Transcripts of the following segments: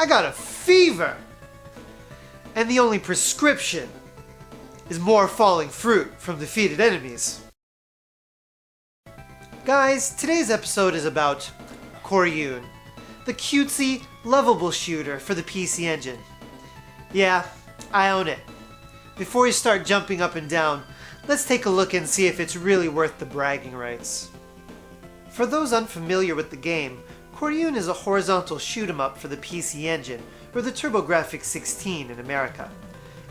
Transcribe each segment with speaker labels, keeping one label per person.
Speaker 1: I got a fever! And the only prescription is more falling fruit from defeated enemies. Guys, today's episode is about Coryoon, the cutesy, lovable shooter for the PC Engine. Yeah, I own it. Before you start jumping up and down, let's take a look and see if it's really worth the bragging rights. For those unfamiliar with the game, Coryoon is a horizontal shoot-'em-up for the PC Engine, or the TurboGrafx 16 in America.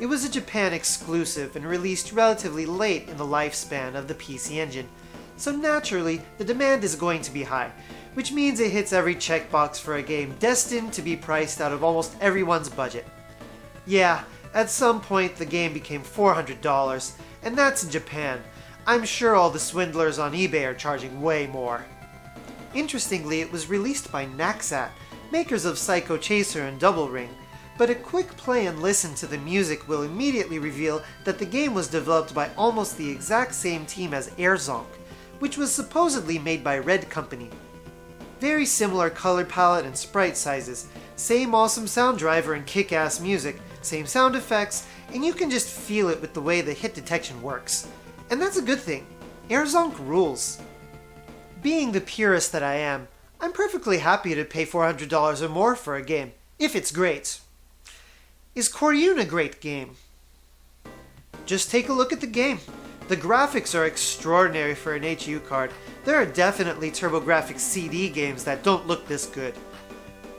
Speaker 1: It was a Japan exclusive and released relatively late in the lifespan of the PC Engine, so naturally the demand is going to be high, which means it hits every checkbox for a game destined to be priced out of almost everyone's budget. Yeah, at some point the game became $400, and that's in Japan. I'm sure all the swindlers on eBay are charging way more. Interestingly, it was released by Naxat, makers of Psycho Chaser and Double Ring, but a quick play and listen to the music will immediately reveal that the game was developed by almost the exact same team as Zonk, which was supposedly made by Red Company. Very similar color palette and sprite sizes, same awesome sound driver and kick-ass music, same sound effects, and you can just feel it with the way the hit detection works. And that's a good thing. Zonk rules. Being the purist that I am, I'm perfectly happy to pay $400 or more for a game, if it's great. Is Coryoon a great game? Just take a look at the game. The graphics are extraordinary for an HU card. There are definitely TurboGrafx CD games that don't look this good.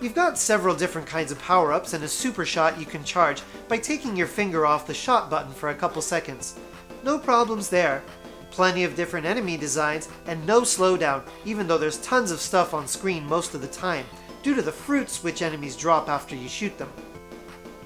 Speaker 1: You've got several different kinds of power-ups and a super shot you can charge by taking your finger off the shot button for a couple seconds. No problems there. Plenty of different enemy designs and no slowdown, even though there's tons of stuff on screen most of the time, due to the fruits which enemies drop after you shoot them.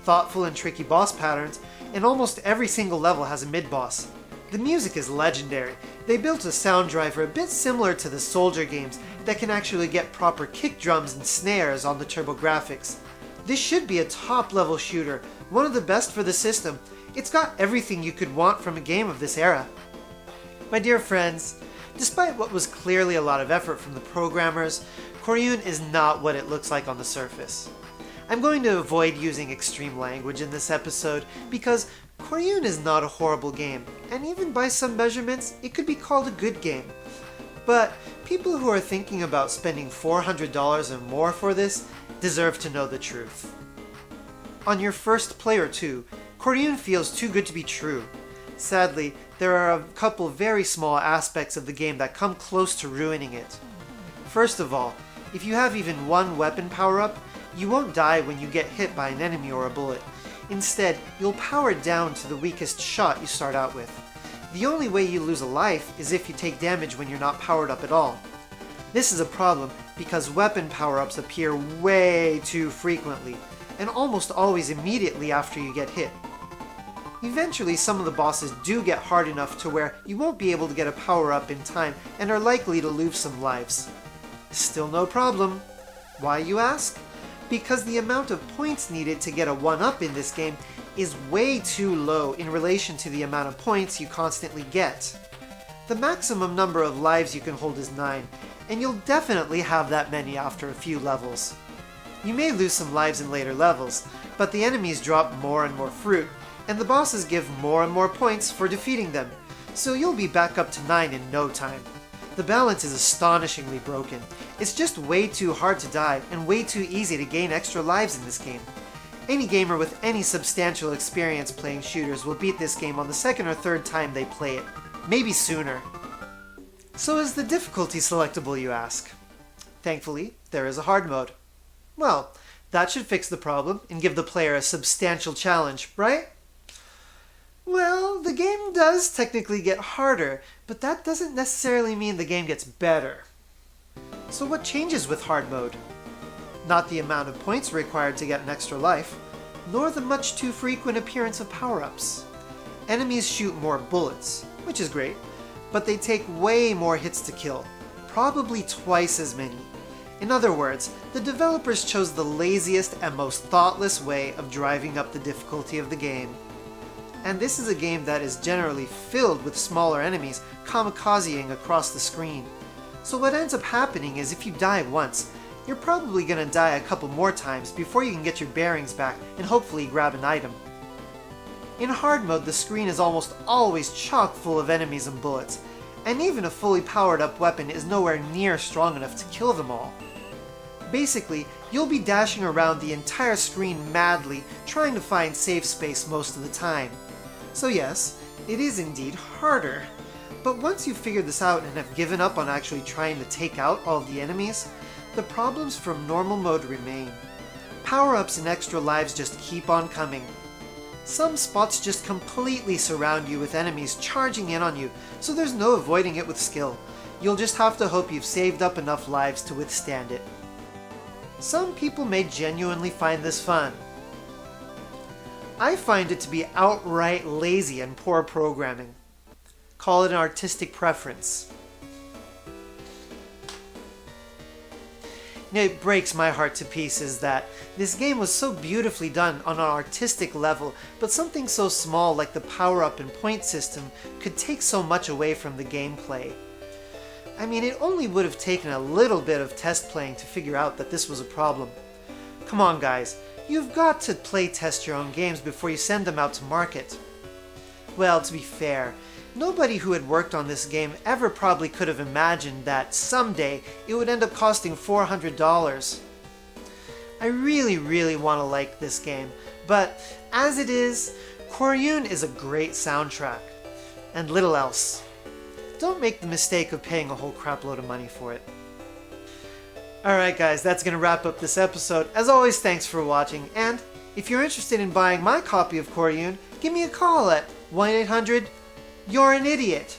Speaker 1: Thoughtful and tricky boss patterns, and almost every single level has a mid-boss. The music is legendary. They built a sound driver a bit similar to the Soldier games that can actually get proper kick drums and snares on the TurboGrafx. This should be a top-level shooter, one of the best for the system. It's got everything you could want from a game of this era. My dear friends, despite what was clearly a lot of effort from the programmers, Coryoon is not what it looks like on the surface. I'm going to avoid using extreme language in this episode because Coryoon is not a horrible game, and even by some measurements, it could be called a good game. But people who are thinking about spending $400 or more for this deserve to know the truth. On your first play or two, Coryoon feels too good to be true. Sadly, there are a couple very small aspects of the game that come close to ruining it. First of all, if you have even one weapon power-up, you won't die when you get hit by an enemy or a bullet. Instead, you'll power down to the weakest shot you start out with. The only way you lose a life is if you take damage when you're not powered up at all. This is a problem because weapon power-ups appear way too frequently, and almost always immediately after you get hit. Eventually, some of the bosses do get hard enough to where you won't be able to get a power-up in time and are likely to lose some lives. Still no problem. Why, you ask? Because the amount of points needed to get a 1-up in this game is way too low in relation to the amount of points you constantly get. The maximum number of lives you can hold is 9, and you'll definitely have that many after a few levels. You may lose some lives in later levels, but the enemies drop more and more fruit, and the bosses give more and more points for defeating them, so you'll be back up to 9 in no time. The balance is astonishingly broken. It's just way too hard to die and way too easy to gain extra lives in this game. Any gamer with any substantial experience playing shooters will beat this game on the second or third time they play it, maybe sooner. So is the difficulty selectable, you ask? Thankfully, there is a hard mode. Well, that should fix the problem and give the player a substantial challenge, right? Well, the game does technically get harder, but that doesn't necessarily mean the game gets better. So what changes with hard mode? Not the amount of points required to get an extra life, nor the much too frequent appearance of power-ups. Enemies shoot more bullets, which is great, but they take way more hits to kill, probably twice as many. In other words, the developers chose the laziest and most thoughtless way of driving up the difficulty of the game. And this is a game that is generally filled with smaller enemies kamikazing across the screen. So what ends up happening is if you die once, you're probably gonna die a couple more times before you can get your bearings back and hopefully grab an item. In hard mode, the screen is almost always chock full of enemies and bullets, and even a fully powered up weapon is nowhere near strong enough to kill them all. Basically, you'll be dashing around the entire screen madly, trying to find safe space most of the time. So yes, it is indeed harder. But once you've figured this out and have given up on actually trying to take out all of the enemies, the problems from normal mode remain. Power-ups and extra lives just keep on coming. Some spots just completely surround you with enemies charging in on you, so there's no avoiding it with skill. You'll just have to hope you've saved up enough lives to withstand it. Some people may genuinely find this fun. I find it to be outright lazy and poor programming. Call it an artistic preference. It breaks my heart to pieces that this game was so beautifully done on an artistic level, but something so small like the power-up and point system could take so much away from the gameplay. I mean, it only would have taken a little bit of test playing to figure out that this was a problem. Come on guys, you've got to play test your own games before you send them out to market. Well, to be fair, nobody who had worked on this game ever probably could have imagined that someday it would end up costing $400. I really want to like this game, but as it is, Coryoon is a great soundtrack, and little else. Don't make the mistake of paying a whole crap load of money for it. Alright guys, that's going to wrap up this episode. As always, thanks for watching, and if you're interested in buying my copy of Coryoon, give me a call at 1-800-YOU'RE-AN-IDIOT.